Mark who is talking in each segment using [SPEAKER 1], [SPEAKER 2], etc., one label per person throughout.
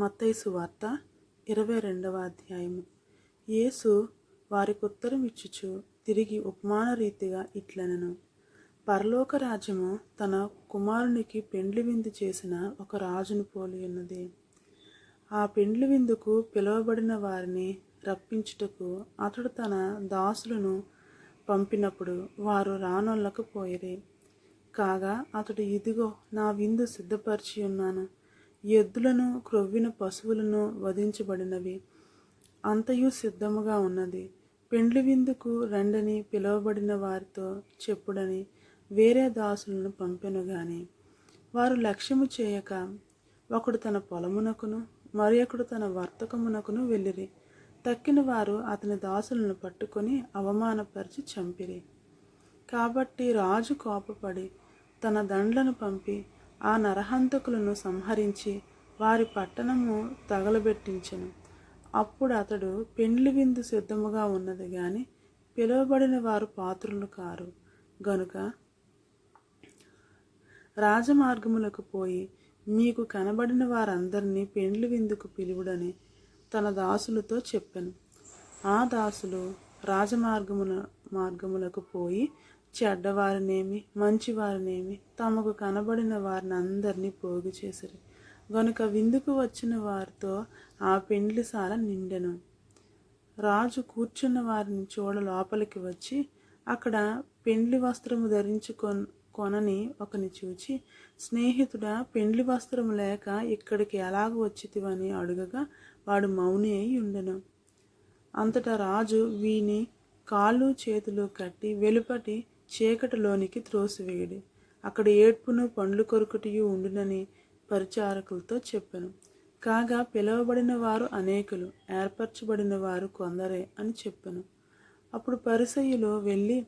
[SPEAKER 1] మత్తయి సువార్త 22వ అధ్యాయము. యేసు వారికి ఉత్తరం ఇచ్చుచు తిరిగి ఉపమాన రీతిగా ఇట్లనెను. పరలోక రాజ్యము తన కుమారునికి పెండ్లి విందు చేసిన ఒక రాజును పోలి ఉన్నది. ఆ పెండ్లి విందుకు పిలువబడిన వారిని రప్పించుటకు అతడు తన దాసులను పంపినప్పుడు వారు రానొల్లకపోయిరి. కాగా అతడు, ఇదిగో నా విందు సిద్ధపరిచి ఉన్నాను, ఎద్దులను క్రొవ్విన పశువులను వధించబడినవి, అంతయు సిద్ధముగా ఉన్నది, పెండ్లి విందుకు రండని పిలువబడిన వారితో చెప్పుడని వేరే దాసులను పంపెను గాని వారు లక్ష్యము చేయక ఒకడు తన పొలమునకును మరి ఒకడు తన వర్తకమునకును వెళ్ళిరి. తక్కిన వారు అతని దాసులను పట్టుకొని అవమానపరిచి చంపిరి. కాబట్టి రాజు కోపపడి తన దండ్లను పంపి ఆ నరహంతకులను సంహరించి వారి పట్టణము తగలబెట్టించెను. అప్పుడు అతడు, పెండ్లి విందు సిద్ధముగా ఉన్నది గాని పిలువబడిన వారు పాత్రులు కారు గనుక రాజమార్గములకు పోయి మీకు కనబడిన వారందరినీ పెండ్లి విందుకు పిలువుడని తన దాసులతో చెప్పెను. ఆ దాసులు మార్గములకు పోయి చెడ్డవారినేమి మంచివారినేమి తమకు కనబడిన వారిని అందరినీ పోగు చేసిరి. గనుక విందుకు వచ్చిన వారితో ఆ పెండ్లిశాల నిండెను. రాజు కూర్చున్న వారిని చూడ లోపలికి వచ్చి అక్కడ పెండ్లి వస్త్రము ధరించుకొనని ఒకని చూచి, స్నేహితుడా, పెండ్లి వస్త్రము లేక ఇక్కడికి ఎలాగ వచ్చితివని అడుగగా వాడు మౌని అయి ఉండెను. అంతటా రాజు వీని కాళ్ళు చేతులు కట్టి వెలుపటి చీకటిలోనికి త్రోసివేయుడి, అక్కడ ఏడ్పును పండ్లు కొరుకుటియు ఉండునని పరిచారకులతో చెప్పెను. కాగా పిలువబడిన వారు అనేకులు, ఏర్పరచబడిన వారు కొందరే అని చెప్పెను. అప్పుడు పరిసయ్యులు వెళ్ళి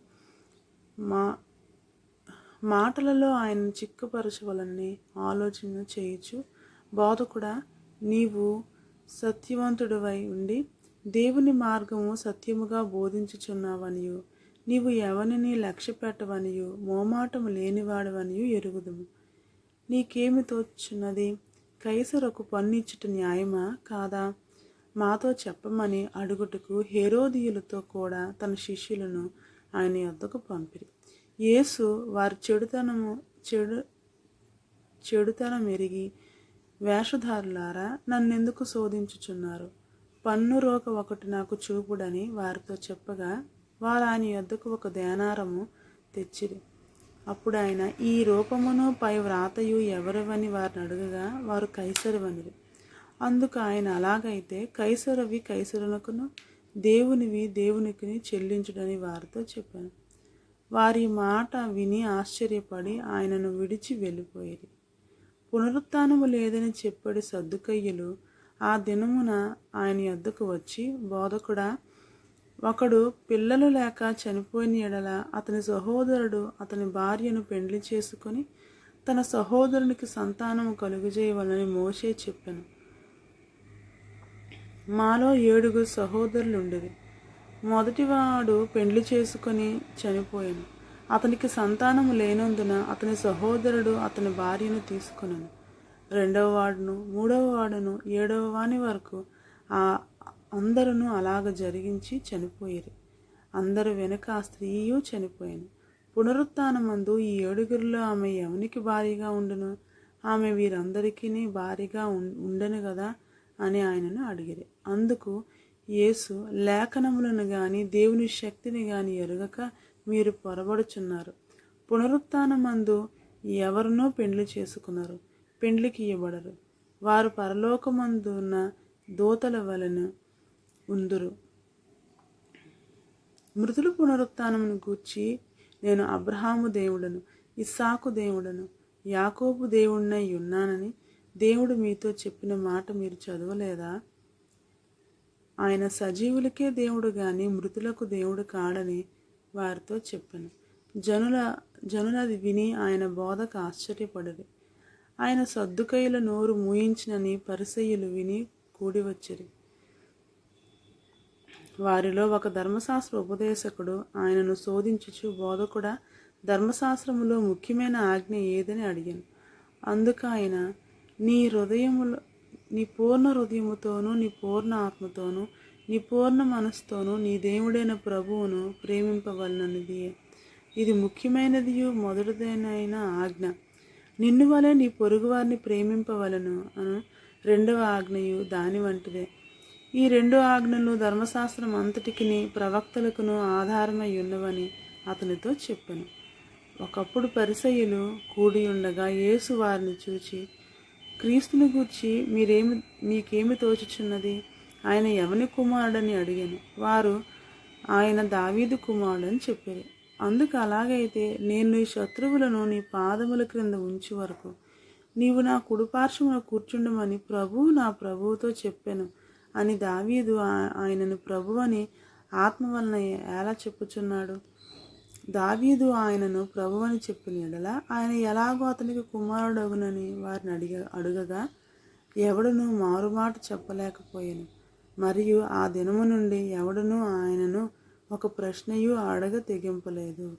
[SPEAKER 1] మాటలలో ఆయన చిక్కుపరచవలని ఆలోచన చేయుచు, బోధకుడా, నీవు సత్యవంతుడివై ఉండి దేవుని మార్గము సత్యముగా బోధించుచున్నావనియు నీవు ఎవరిని లక్ష్య పెట్టవనియు మోమాటము లేనివాడవనియు ఎరుగుదుము. నీకేమి తోచున్నది? కైసరుకు పన్నిచ్చుట న్యాయమా కాదా? మాతో చెప్పమని అడుగుటకు హేరోదీయులతో కూడా తన శిష్యులను ఆయన యొద్దకు పంపిరి. యేసు వారి చెడుతనం ఎరిగి, వేషధారులారా, నన్నెందుకు శోధించుచున్నారు? పన్ను రోక ఒకటి నాకు చూపుడని వారితో చెప్పగా వారు ఆయన యొద్దకు ఒక దేనారము తెచ్చిరి. అప్పుడు ఆయన, ఈ రూపమును పై వ్రాతయు ఎవరివని వారిని అడుగగా వారు కైసరువనిరి. అందుకు ఆయన, అలాగైతే కైసరవి కైసరునకును దేవునివి దేవునికి చెల్లించుడని వారితో చెప్పాను. వారి మాట విని ఆశ్చర్యపడి ఆయనను విడిచి వెళ్ళిపోయిరి. పునరుత్థానము లేదని చెప్పడి సద్దుకయ్యులు ఆ దినమున ఆయన యొద్దకు వచ్చి, బోధకుడా, ఒకడు పిల్లలు లేక చనిపోయిన ఎడల అతని సహోదరుడు అతని భార్యను పెండ్లి చేసుకొని తన సహోదరునికి సంతానము కలుగజేయవలని మోషే చెప్పెను. మాలో 7 సహోదరులు ఉండేది. మొదటివాడు పెండ్లి చేసుకొని చనిపోయాను. అతనికి సంతానము లేనందున అతని సహోదరుడు అతని భార్యను తీసుకొనెను. 2వ వాడును 3వ వాడును 7వ వాని వరకు అందరూ అలాగ జరిగించి చనిపోయిరి. అందరు వెనుక ఆ స్త్రీయు చనిపోయాను. పునరుత్థానమందు ఈ 7 ఆమె ఎవనికి భార్యగా ఉండును? ఆమె వీరందరికీ భార్యగా ఉండను కదా అని ఆయనను అడిగిరి. అందుకు యేసు, లేఖనములను గాని దేవుని శక్తిని గాని ఎరుగక మీరు పొరబడుచున్నారు. పునరుత్థానమందు ఎవరినో పెండ్లి చేసుకున్నారు, పెండ్లికి ఇవ్వబడరు. వారు పరలోకమందున్న దూతల వలె ఉందురు. మృతుల పునరుత్థానమును గూర్చి నేను అబ్రహాము దేవుడను, ఇస్సాకు దేవుడను, యాకోబు దేవుడినై ఉన్నానని దేవుడు మీతో చెప్పిన మాట మీరు చదవలేదా? ఆయన సజీవులకే దేవుడు గాని మృతులకు దేవుడు కాడని వారితో చెప్పాను. జనులది విని ఆయన బోధకు ఆశ్చర్యపడిరి. ఆయన సద్దుకయ్యుల నోరు మూయించినని పరిసయ్యులు విని కూడి వచ్చిరి. వారిలో ఒక ధర్మశాస్త్ర ఉపదేశకుడు ఆయనను శోధించుచు, బోధకుడా, ధర్మశాస్త్రములో ముఖ్యమైన ఆజ్ఞ ఏదని అడిగాను. అందుకు ఆయన, నీ నీ పూర్ణ హృదయముతోనూ నీ పూర్ణ ఆత్మతోనూ నీ పూర్ణ మనసుతోనూ నీ దేవుడైన ప్రభువును ప్రేమింపవలననిది. ఇది ముఖ్యమైనదియు మొదటిదైన ఆజ్ఞ. నిన్ను వలె నీ పొరుగువారిని ప్రేమింపవలను అను రెండవ ఆజ్ఞయు దాని వంటిదే. ఈ రెండు ఆజ్ఞలు ధర్మశాస్త్రం అంతటికిని ప్రవక్తలకును ఆధారమై ఉన్నవని అతనితో చెప్పెను. ఒకప్పుడు పరిసయ్యులు కూడి ఉండగా యేసు వారిని చూచి, క్రీస్తుని గూర్చి మీకేమి తోచుచున్నది? ఆయన ఎవని కుమారుడని అడిగాను. వారు, ఆయన దావీదు కుమారుడని చెప్పారు. అందుకు, అలాగైతే నేను నీ శత్రువులను నీ పాదముల క్రింద ఉంచు వరకు నీవు నా కుడిపార్శ్వమున కూర్చుండమని ప్రభువు నా ప్రభువుతో చెప్పాను అని దావీదు ఆయనను ప్రభువని ఆత్మ వలన ఎలా చెప్పుచున్నాడు? దావీదు ఆయనను ప్రభువని చెప్పిన ఎడల ఆయన ఎలాగో అతనికి కుమారుడగునని వారిని అడుగగా ఎవడునూ మారుమాట చెప్పలేకపోయాను. మరియు ఆ దినము నుండి ఎవడునూ ఆయనను ఒక ప్రశ్నయు అడగ తెగింపలేదు.